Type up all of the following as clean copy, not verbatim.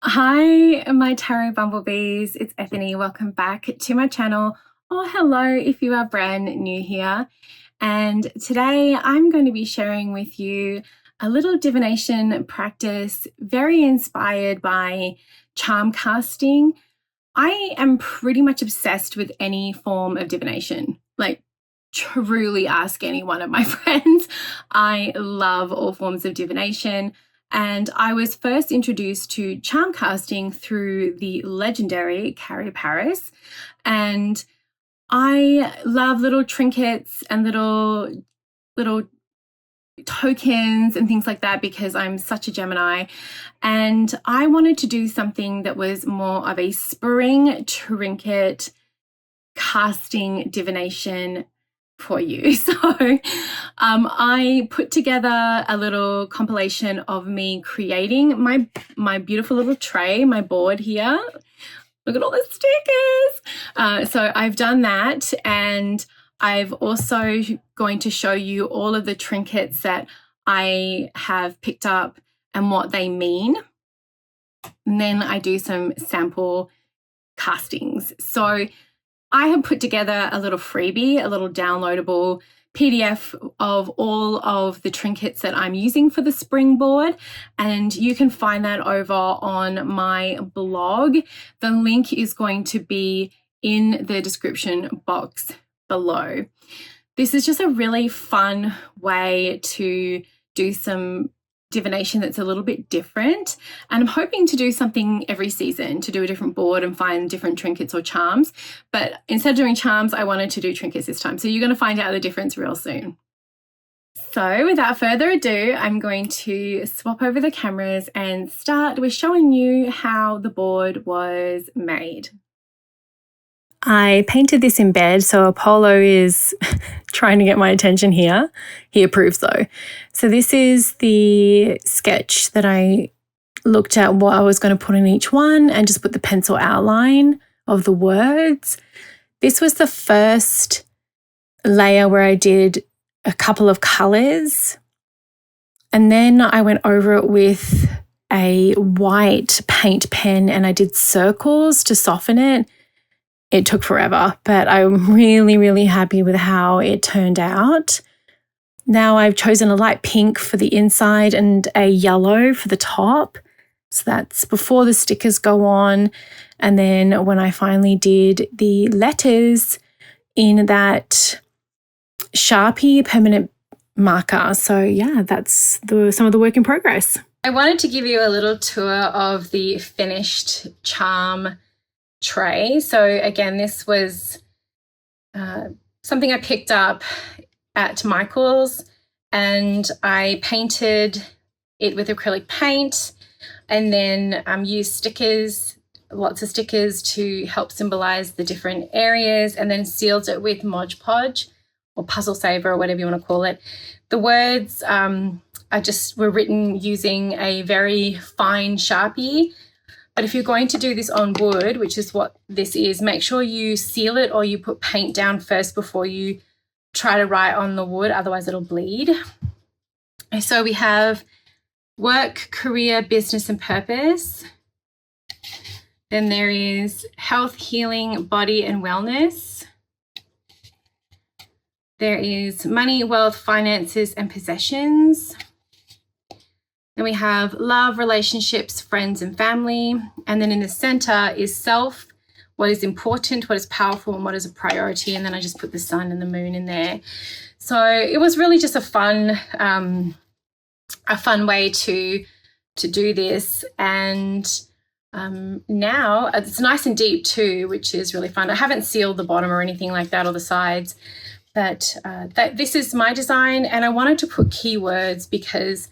Hi, my tarot bumblebees. It's Ethany. Welcome back to my channel. Or hello if you are brand new here. And today I'm going to be sharing with you a little divination practice, very inspired by charm casting. I am pretty much obsessed with any form of divination. Like, truly ask any one of my friends. I love all forms of divination. And I was first introduced to charm casting through the legendary Carrie Paris. And I love little trinkets and little tokens and things like that because I'm such a Gemini. And I wanted to do something that was more of a spring trinket casting divination for you. So I put together a little compilation of me creating my beautiful little tray, my board here. Look at all the stickers. So I've done that, and I've also going to show you all of the trinkets that I have picked up and what they mean. And then I do some sample castings. So I have put together a little freebie, a little downloadable PDF of all of the trinkets that I'm using for the springboard, and you can find that over on my blog. The link is going to be in the description box below. This is just a really fun way to do some divination that's a little bit different, and I'm hoping to do something every season, to do a different board and find different trinkets or charms. But instead of doing charms, I wanted to do trinkets this time, so you're going to find out the difference real soon. So without further ado, I'm going to swap over the cameras and start with showing you how the board was made. I painted this in bed, so Apollo is trying to get my attention here. He approves though. So this is the sketch that I looked at what I was going to put in each one and just put the pencil outline of the words. This was the first layer where I did a couple of colors, and then I went over it with a white paint pen and I did circles to soften it. It took forever, but I'm really, really happy with how it turned out. Now I've chosen a light pink for the inside and a yellow for the top. So that's before the stickers go on. And then when I finally did the letters in that Sharpie permanent marker. So yeah, that's some of the work in progress. I wanted to give you a little tour of the finished charm tray. So again, this was something I picked up at Michael's, and I painted it with acrylic paint, and then used stickers, lots of stickers to help symbolize the different areas, and then sealed it with Mod Podge or Puzzle Saver or whatever you want to call it. The words were written using a very fine Sharpie. But if you're going to do this on wood, which is what this is, make sure you seal it or you put paint down first before you try to write on the wood, otherwise it'll bleed. So we have work, career, business, and purpose. Then there is health, healing, body, and wellness. There is money, wealth, finances, and possessions. Then we have love, relationships, friends, and family. And then in the center is self, what is important, what is powerful, and what is a priority. And then I just put the sun and the moon in there. So it was really just a fun way to do this. And now it's nice and deep too, which is really fun. I haven't sealed the bottom or anything like that or the sides, but this is my design. And I wanted to put keywords because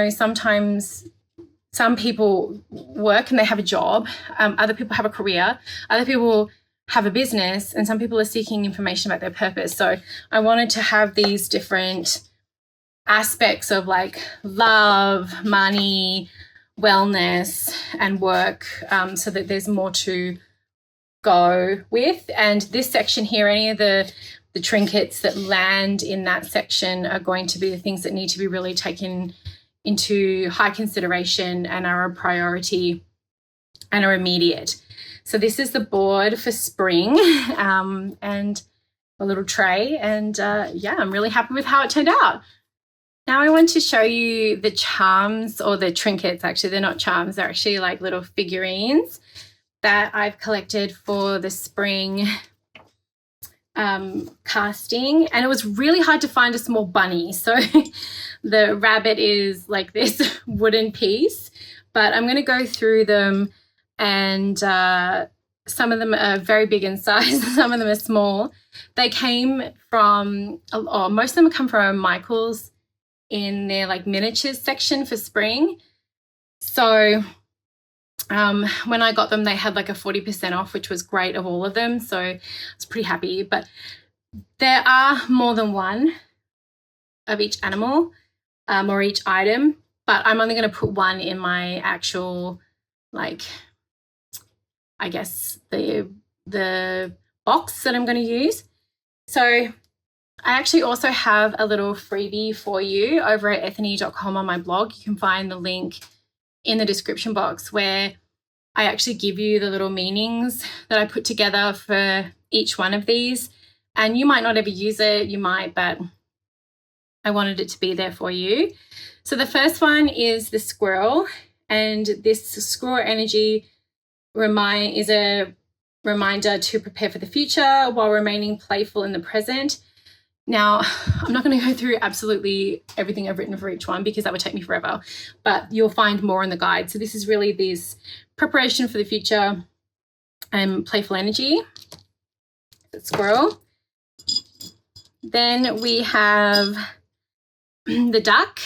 sometimes some people work and they have a job, other people have a career, other people have a business, and some people are seeking information about their purpose. So I wanted to have these different aspects of like love, money, wellness, and work, so that there's more to go with. And this section here, any of the trinkets that land in that section are going to be the things that need to be really taken into high consideration and are a priority and are immediate. So this is the board for spring, and a little tray, and yeah, I'm really happy with how it turned out. Now I want to show you the charms, or the trinkets. Actually, they're not charms, they're actually like little figurines that I've collected for the spring casting, and it was really hard to find a small bunny. So the rabbit is like this wooden piece, but I'm going to go through them, and some of them are very big in size, some of them are small. They came from, most of them come from Michael's in their like miniatures section for spring. So when I got them, they had like a 40% off, which was great, of all of them. So I was pretty happy. But there are more than one of each animal or each item, but I'm only going to put one in my actual, like, I guess the box that I'm going to use. So I actually also have a little freebie for you over at ethany.com on my blog. You can find the link in the description box, where I actually give you the little meanings that I put together for each one of these. And you might not ever use it, you might, but I wanted it to be there for you. So the first one is the squirrel, and this squirrel energy is a reminder to prepare for the future while remaining playful in the present. Now, I'm not going to go through absolutely everything I've written for each one, because that would take me forever, but you'll find more in the guide. So this is really this preparation for the future and playful energy. The squirrel. Then we have the duck,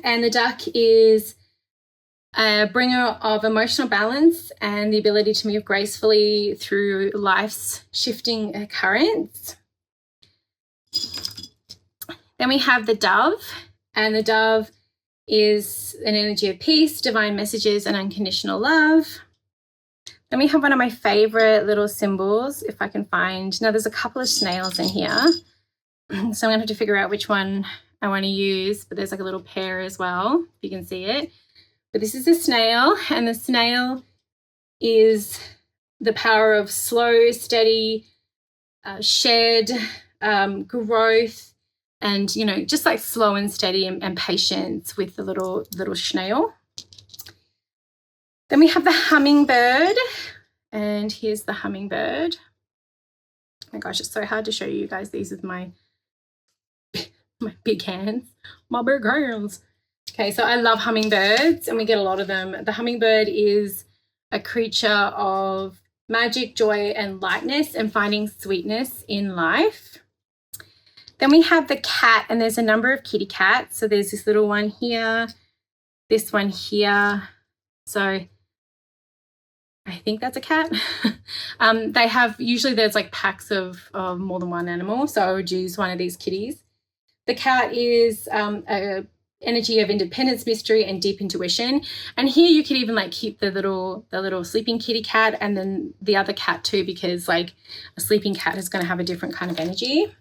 and the duck is a bringer of emotional balance and the ability to move gracefully through life's shifting currents. Then we have the dove, and the dove is an energy of peace, divine messages, and unconditional love. Then we have one of my favorite little symbols, if I can find. Now, there's a couple of snails in here, so I'm going to have to figure out which one I want to use, but there's like a little pair as well, if you can see it. But this is a snail, and the snail is the power of slow, steady, shared growth, and, you know, just like slow and steady and patience with the little snail. Then we have the hummingbird, and here's the hummingbird. Oh my gosh, it's so hard to show you guys these with my big hands, my big hands. Okay, so I love hummingbirds, and we get a lot of them. The hummingbird is a creature of magic, joy, and lightness, and finding sweetness in life. Then we have the cat, and there's a number of kitty cats. So there's this little one here, this one here. So I think that's a cat. They have, usually there's like packs of more than one animal, so I would use one of these kitties. The cat is a energy of independence, mystery, and deep intuition. And here you could even like keep the little sleeping kitty cat, and then the other cat too, because like a sleeping cat is going to have a different kind of energy.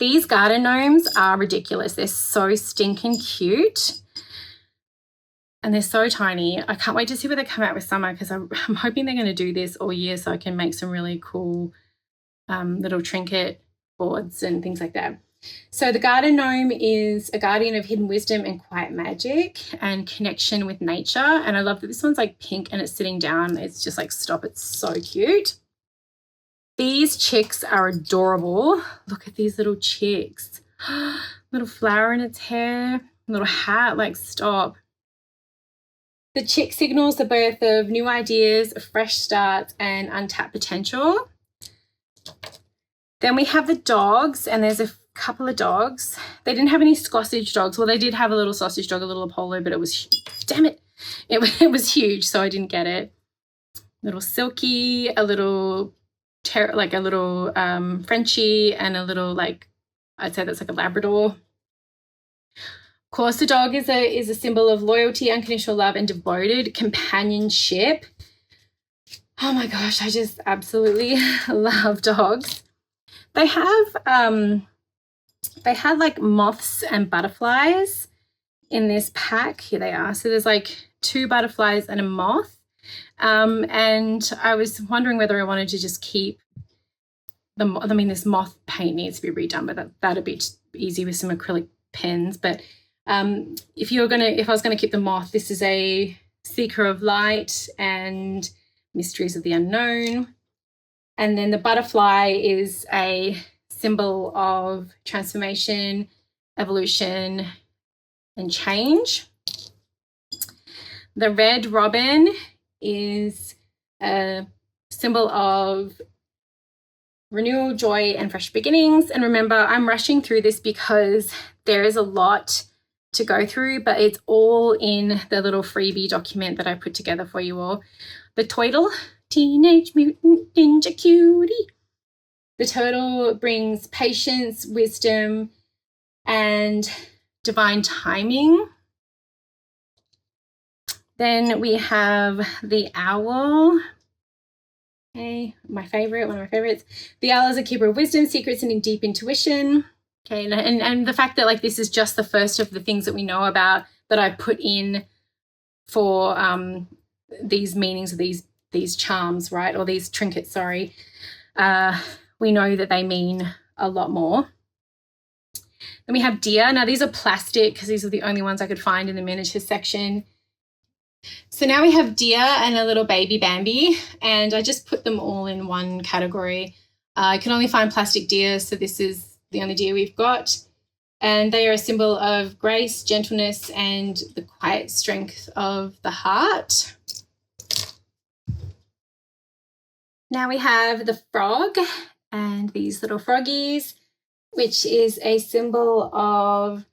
These garden gnomes are ridiculous. They're so stinking cute, and they're so tiny. I can't wait to see what they come out with summer, because I'm hoping they're going to do this all year so I can make some really cool little trinket boards and things like that. So the garden gnome is a guardian of hidden wisdom and quiet magic and connection with nature. And I love that this one's like pink and it's sitting down. It's just like, stop, it's so cute. These chicks are adorable. Look at these little chicks. Little flower in its hair, little hat, like stop. The chick signals the birth of new ideas, fresh starts, and untapped potential. Then we have the dogs, and there's a couple of dogs. They didn't have any sausage dogs. Well, they did have a little sausage dog, a little Apollo, but it was, damn it, it was huge, so I didn't get it. Little Silky, a little, like a little Frenchie, and a little, like, I'd say that's like a Labrador. Of course, the dog is a symbol of loyalty, unconditional love, and devoted companionship. Oh my gosh, I just absolutely love dogs. They have they had like moths and butterflies in this pack. Here they are. So there's like 2 butterflies and a moth. And I was wondering whether I wanted to just keep this moth paint needs to be redone, but that'd be easy with some acrylic pens. But if I was gonna keep the moth, this is a Seeker of Light and Mysteries of the Unknown. And then the butterfly is a symbol of transformation, evolution, and change. The red robin is a symbol of renewal, joy, and fresh beginnings. And remember, I'm rushing through this because there is a lot to go through, but it's all in the little freebie document that I put together for you all. The turtle, Teenage Mutant Ninja Cutie. The turtle brings patience, wisdom, and divine timing. Then we have the owl. Okay, one of my favorites. The owl is a keeper of wisdom, secrets, and deep intuition. Okay, and the fact that like this is just the first of the things that we know about that I put in for these meanings of these charms, right? Or these trinkets, sorry. We know that they mean a lot more. Then we have deer. Now these are plastic because these are the only ones I could find in the miniature section. So now we have deer and a little baby Bambi, and I just put them all in one category. I can only find plastic deer, so this is the only deer we've got. And they are a symbol of grace, gentleness, and the quiet strength of the heart. Now we have the frog and these little froggies, which is a symbol of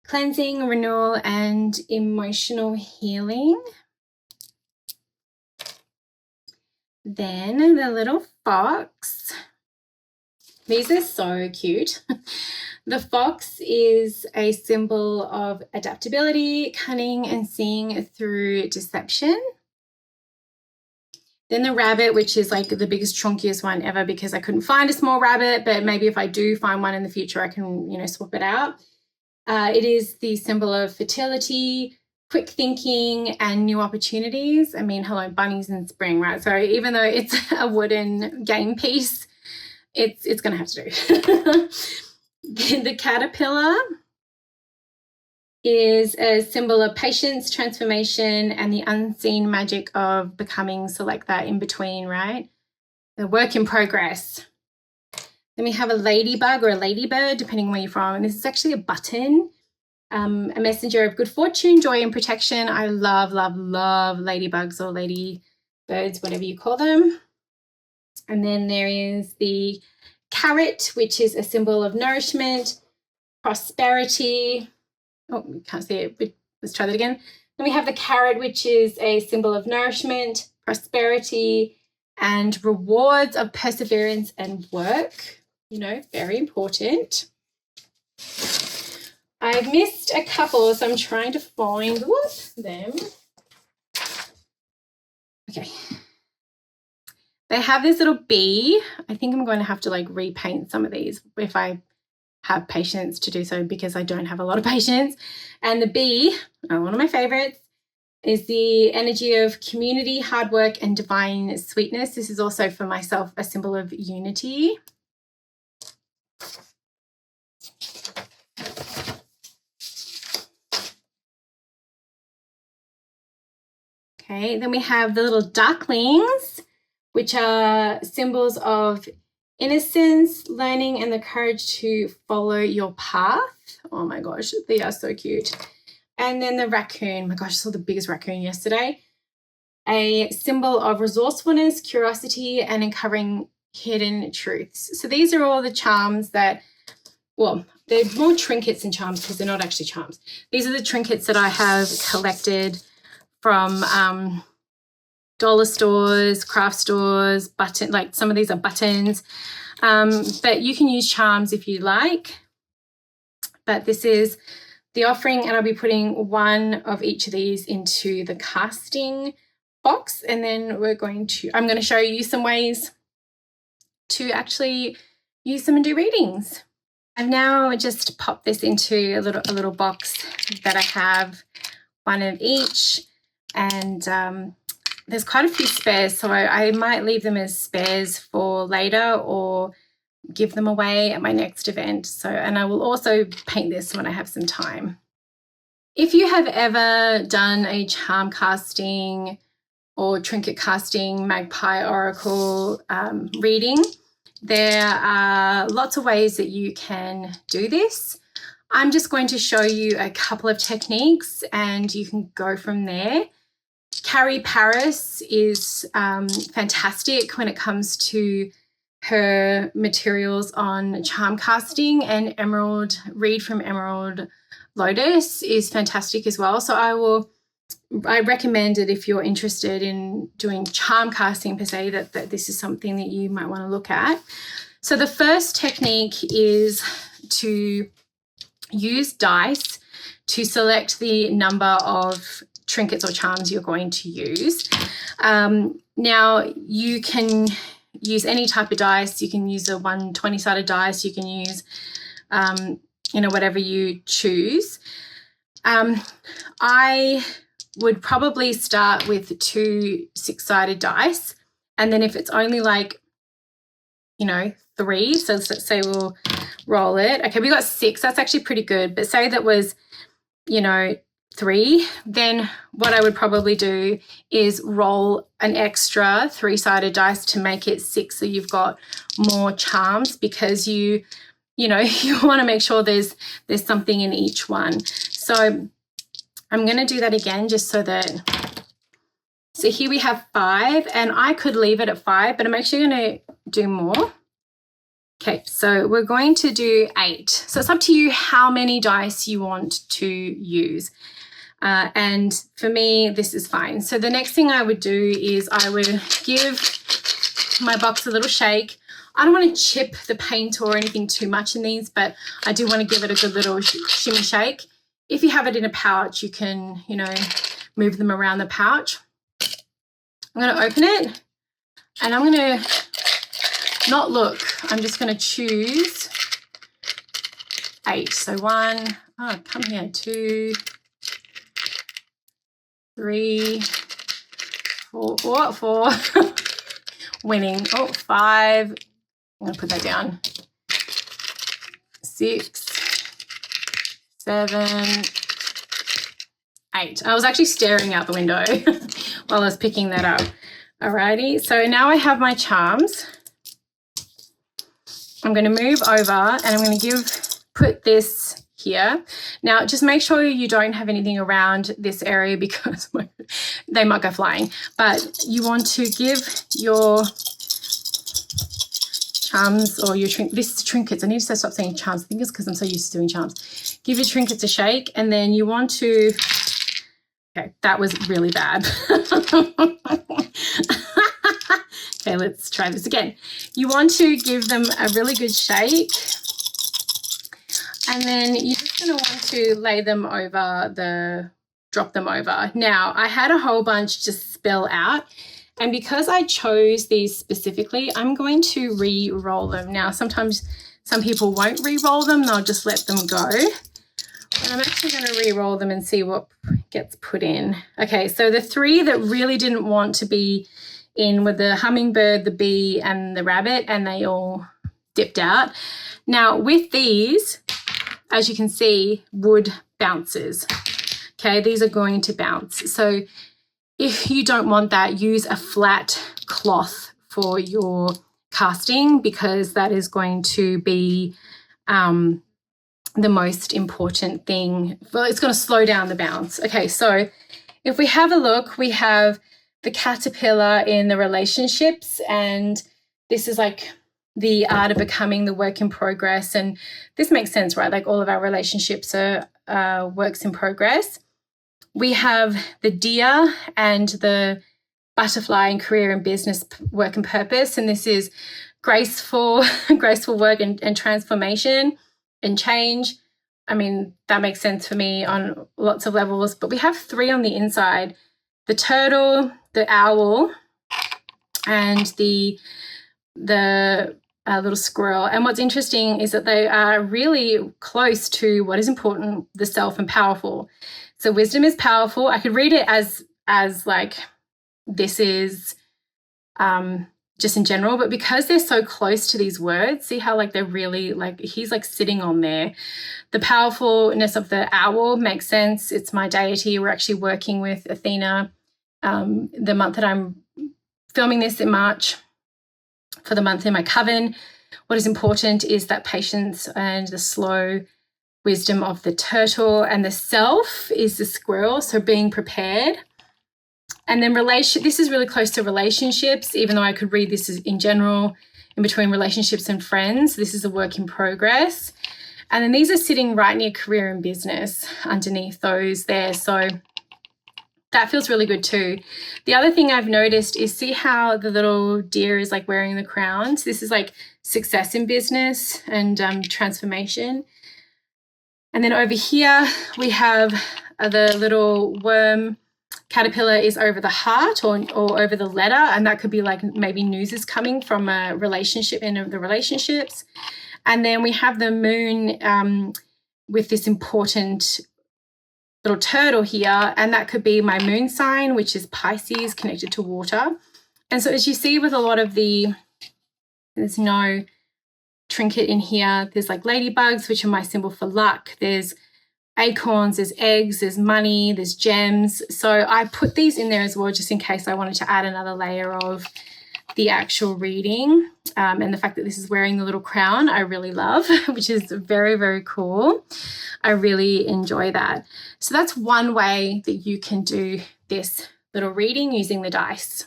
cleansing, renewal, and emotional healing. Then the little fox. These are so cute. The fox is a symbol of adaptability, cunning, and seeing through deception. Then the rabbit, which is like the biggest, chunkiest one ever because I couldn't find a small rabbit, but maybe if I do find one in the future, I can, swap it out. It is the symbol of fertility, quick thinking, and new opportunities. I mean, hello, bunnies in spring, right? So even though it's a wooden game piece, it's going to have to do. The caterpillar is a symbol of patience, transformation, and the unseen magic of becoming. So like that in between, right? The work in progress. Then we have a ladybug or a ladybird, depending on where you're from. And this is actually a button, a messenger of good fortune, joy, and protection. I love, love, love ladybugs or ladybirds, whatever you call them. And then there is the carrot, which is a symbol of nourishment, prosperity. Oh, we can't see it, but let's try that again. Then we have the carrot, which is a symbol of nourishment, prosperity, and rewards of perseverance and work. Very important. I've missed a couple, so I'm trying to find them. Okay. They have this little bee. I think I'm going to have to repaint some of these if I have patience to do so, because I don't have a lot of patience. And the bee, one of my favorites, is the energy of community, hard work, and divine sweetness. This is also for myself a symbol of unity. Okay, then we have the little ducklings, which are symbols of innocence, learning, and the courage to follow your path. Oh my gosh, they are so cute. And then the raccoon. My gosh, I saw the biggest raccoon yesterday. A symbol of resourcefulness, curiosity, and uncovering hidden truths. So these are all the charms that, they're more trinkets than charms because they're not actually charms. These are the trinkets that I have collected from dollar stores, craft stores, some of these are buttons. But you can use charms if you like. But this is the offering, and I'll be putting one of each of these into the casting box, and then I'm going to show you some ways to actually use them and do readings. I've now just popped this into a little box that I have one of each. and there's quite a few spares, so I might leave them as spares for later or give them away at my next event. And I will also paint this when I have some time. If you have ever done a charm casting or trinket casting, magpie oracle reading, there are lots of ways that you can do this. I'm just going to show you a couple of techniques and you can go from there. Carrie Paris is fantastic when it comes to her materials on charm casting, and Emerald Reed from Emerald Lotus is fantastic as well. So I recommend it if you're interested in doing charm casting per se, that this is something that you might want to look at. So the first technique is to use dice to select the number of trinkets or charms you're going to use. Now you can use any type of dice. You can use a 120-sided dice. You can use, whatever you choose. I would probably start with 2 6-sided dice. And then if it's only 3, so let's say we'll roll it. Okay, we got 6. That's actually pretty good. But say that was, 3, then what I would probably do is roll an extra 3-sided dice to make it 6, so you've got more charms, because you want to make sure there's something in each one. So I'm going to do that again just so here we have 5, and I could leave it at 5, but I'm actually going to do more. Okay, so we're going to do 8. So it's up to you how many dice you want to use. And for me, this is fine. So the next thing I would do is I would give my box a little shake. I don't want to chip the paint or anything too much in these, but I do want to give it a good little shimmy shake. If you have it in a pouch, you can, move them around the pouch. I'm going to open it, and I'm going to not look. I'm just going to choose 8. So 1, come here, 2, 3, 4, winning. 5. I'm going to put that down. 6, 7, 8. I was actually staring out the window while I was picking that up. Alrighty, so now I have my charms. I'm going to move over and I'm going to put this here. Now, just make sure you don't have anything around this area because they might go flying. But you want to give your charms or your trinkets. I need to stop saying charms. I think it's because I'm so used to doing charms. Give your trinkets a shake, and then you want to. Okay, that was really bad. Okay, let's try this again. You want to give them a really good shake, and then you're just going to want to lay them over drop them over. Now, I had a whole bunch just spill out, and because I chose these specifically, I'm going to re-roll them. Now, sometimes some people won't re-roll them, they'll just let them go. But I'm actually going to re-roll them and see what gets put in. Okay, so the 3 that really didn't want to be in were the hummingbird, the bee, and the rabbit, and they all dipped out. Now, with these, as you can see, wood bounces. Okay, these are going to bounce. So if you don't want that, use a flat cloth for your casting, because that is going to be the most important thing. Well, it's going to slow down the bounce. Okay, so if we have a look, we have the caterpillar in the relationships, and this is like the art of becoming, the work in progress. And this makes sense, right? Like all of our relationships are works in progress. We have the deer and the butterfly in career and business, work and purpose. And this is graceful work and transformation and change. I mean, that makes sense for me on lots of levels. But we have 3 on the inside: the turtle, the owl, and the little squirrel. And what's interesting is that they are really close to what is important, the self and powerful. So wisdom is powerful. I could read it as as like this is just in general, but because they're so close to these words, see how like they're really like he's like sitting on there. The powerfulness of the owl makes sense. It's my deity. We're actually working with Athena the month that I'm filming this in March for the month in my coven. What is important is that patience and the slow wisdom of the turtle, and the self is the squirrel, so being prepared. And then this is really close to relationships, even though I could read this as in general in between relationships and friends. This is a work in progress. And then these are sitting right near career and business underneath those there. So that feels really good too. The other thing I've noticed is see how the little deer is like wearing the crowns. This is like success in business and transformation. And then over here we have the little worm caterpillar is over the heart or over the letter, and that could be like maybe news is coming from a relationship in the relationships. And then we have the moon with this important little turtle here, and that could be my moon sign, which is Pisces, connected to water. And so as you see with a lot of there's no trinket in here, there's like ladybugs, which are my symbol for luck. There's acorns, there's eggs, there's money, there's gems. So I put these in there as well, just in case I wanted to add another layer of the actual reading. And the fact that this is wearing the little crown, I really love, which is very, very cool. I really enjoy that. So that's one way that you can do this little reading using the dice.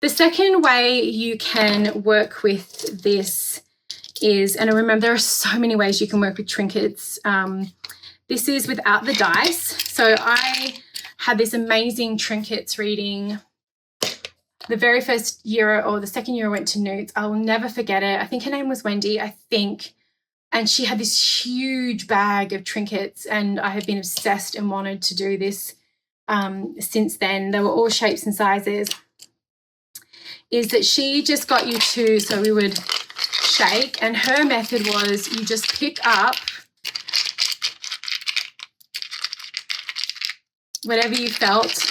The second way you can work with this is, and remember there are so many ways you can work with trinkets. This is without the dice. So I had this amazing trinkets reading the very first year or the second year I went to Newts. I will never forget it. I think her name was Wendy, and she had this huge bag of trinkets, and I have been obsessed and wanted to do this since then. They were all shapes and sizes. Is that she just got you to, so we would shake, and her method was you just pick up whatever you felt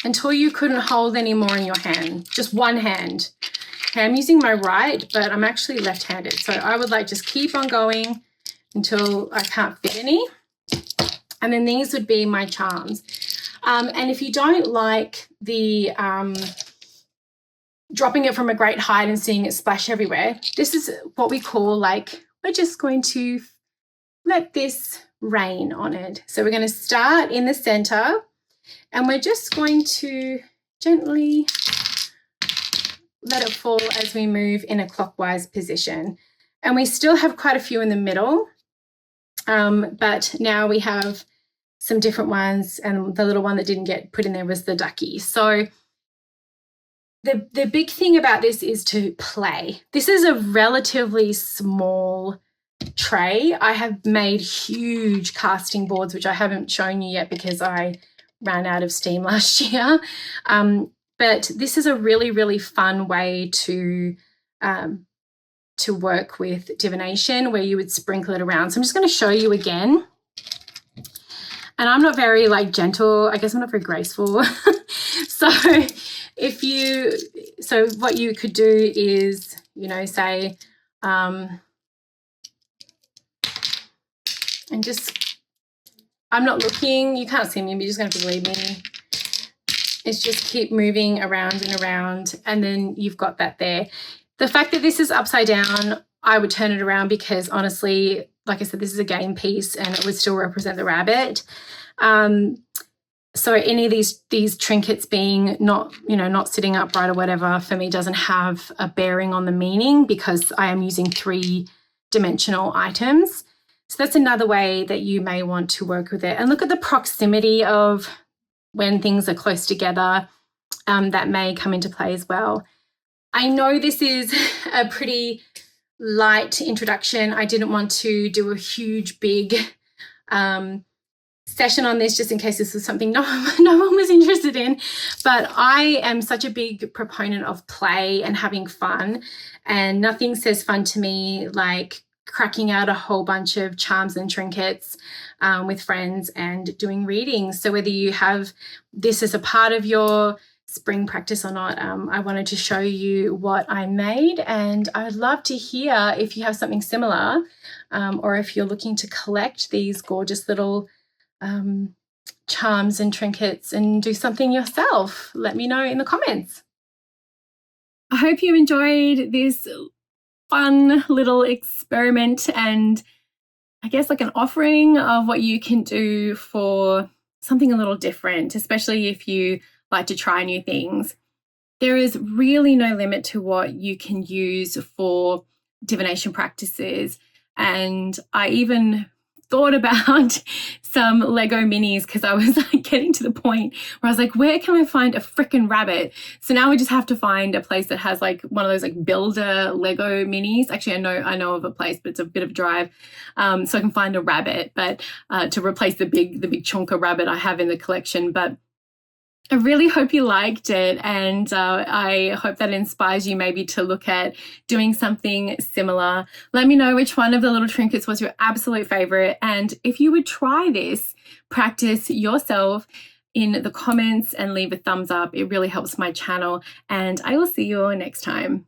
until you couldn't hold any more in your hand, just one hand. Okay, I'm using my right, but I'm actually left-handed. So I would like just keep on going until I can't fit any. And then these would be my charms. And if you don't like the dropping it from a great height and seeing it splash everywhere, this is what we call like, we're just going to let this rain on it. So we're going to start in the center, and we're just going to gently let it fall as we move in a clockwise position. And we still have quite a few in the middle, but now we have some different ones, and the little one that didn't get put in there was the ducky. So the big thing about this is to play. This is a relatively small tray. I have made huge casting boards, which I haven't shown you yet because I ran out of steam last year. But this is a really, really fun way to work with divination, where you would sprinkle it around. So I'm just going to show you again. And I'm not very like gentle. I guess I'm not very graceful. So what you could do is, say, and just, I'm not looking, you can't see me, but you're just going to have to believe me. It's just keep moving around and around, and then you've got that there. The fact that this is upside down, I would turn it around because honestly, like I said, this is a game piece and it would still represent the rabbit. So any of these trinkets being not sitting upright or whatever, for me doesn't have a bearing on the meaning because I am using 3-dimensional items. So that's another way that you may want to work with it. And look at the proximity of when things are close together, that may come into play as well. I know this is a pretty light introduction. I didn't want to do a huge, big session on this just in case this was something no one was interested in. But I am such a big proponent of play and having fun. And nothing says fun to me like cracking out a whole bunch of charms and trinkets with friends and doing readings. So whether you have this as a part of your spring practice or not, I wanted to show you what I made, and I'd love to hear if you have something similar, or if you're looking to collect these gorgeous little charms and trinkets and do something yourself. Let me know in the comments. I hope you enjoyed this fun little experiment, and I guess like an offering of what you can do for something a little different, especially if you like to try new things. There is really no limit to what you can use for divination practices. And I even thought about some Lego minis because I was like getting to the point where I was like, where can I find a freaking rabbit? So now we just have to find a place that has like one of those like builder Lego minis. Actually, I know of a place, but it's a bit of a drive. So I can find a rabbit, but to replace the big chonker rabbit I have in the collection. But I really hope you liked it, and I hope that inspires you maybe to look at doing something similar. Let me know which one of the little trinkets was your absolute favorite, and if you would try this practice yourself in the comments and leave a thumbs up. It really helps my channel, and I will see you all next time.